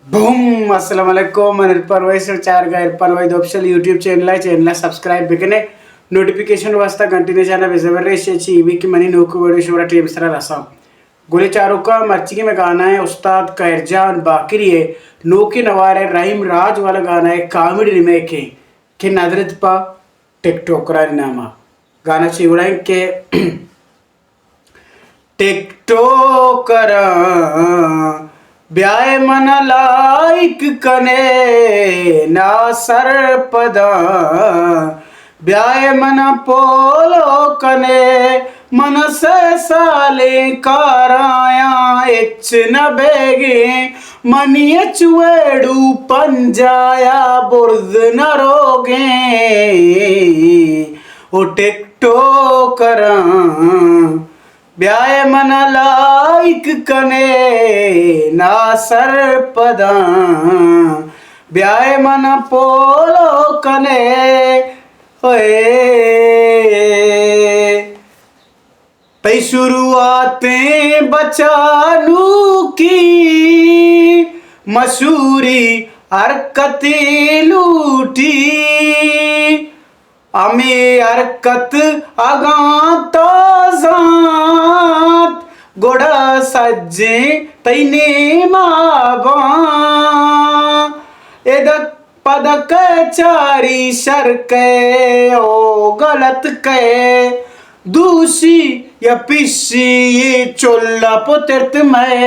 Boom अस्सलाम वालेकुम मन परवैस चार गा परवैद ऑफिशियल यूट्यूब चैनल सब्सक्राइब बिकने नोटिफिकेशन वास्ता घंटी जाना बेजबर इवी की मनी नोकू बड़ी शोरा टीम सरा रसा गोले चारों का मर्ची में गाना है उस्ताद कैरजान बाकिरी है नोकी नवारे रहीम राज वाला गाना है कॉमेडी रिमेक है कि नजरत पा टिकटॉकरा नामा गाना चिवड़ा के टिकटॉकर ब्याय मन लाइक कने ना सरपदा ब्याय मन पोलो कने मन से साले काराया इच न बेगे मनिय चुएड़ू पंजाया बुर्द न रोगे ओ टिकटॉकर ब्याय मन लाइक कने ना सरपदा ब्याय मन पोलो कने तई शुरुआतें बचानू की मशहूरी हरकतें लूटी अमे हरकत अगाता जात गोड़ा सज्जे तैने माबा एदक पदक चारी शर के ओ गलत के दूषी या पिशी ये चोल्ला पुतिर्त में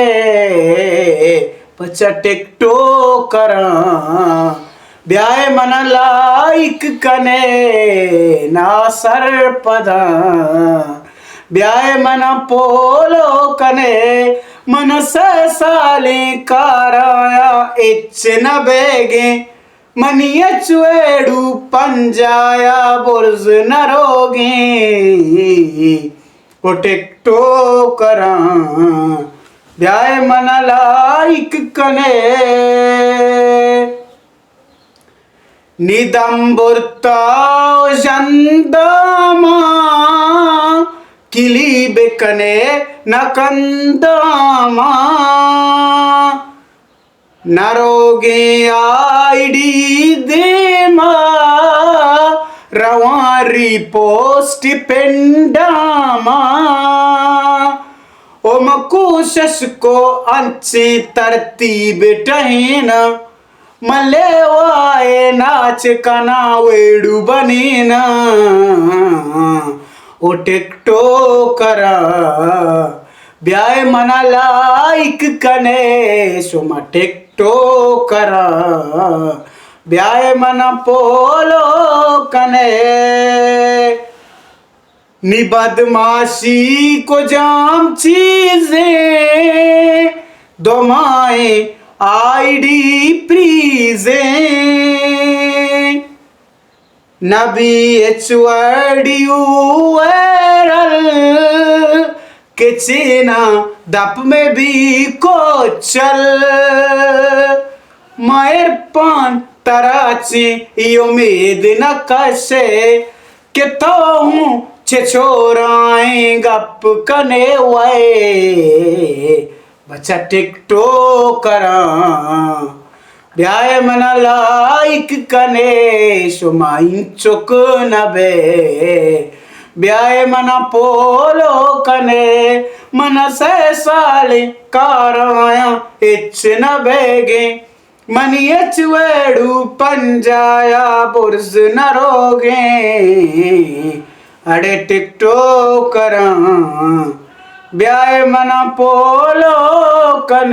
पचा टिकटॉकर ब्याय मन लाइक कने ना सरपदा ब्याय मन पोलो कने मन से साले काराया इच न बेगे मनिय चुएड़ू पंजाया बुर्ज न रोगे ओ टिकटॉकर ब्याय मन लाइक कने निदम्बुरता जंदमा किली बेकने नकंदमा नरोगे आईडी देमा रवारी पोस्ट पेंडामा ओम कोशश को अंचे तरतीब टहीन मले वाए नाच कना वेड़ू बनेना ओ टिकटॉकर ब्याय मना लाइक कने सुमा टिकटॉकर ब्याय मना पोलो कने नी बदमाशी को जाम चीजें दोमाए आईडी प्रीजे नबी एचवाड़ियू के चीना दप में भी को चल मायर पान तराची उम्मीद न कसे के तो हूँ छोराए गप कने वाए बच्चा टिकटॉकर ब्याय मन लाइक कने सुमाइन चुक नबे ब्याय मन पोलो कने मन से साले काराया इच न बेगे मनिय चुएड़ू पंजाया बुर्ज न रोगे अड़े टिकटॉकर ब्याय मन पोलो कने।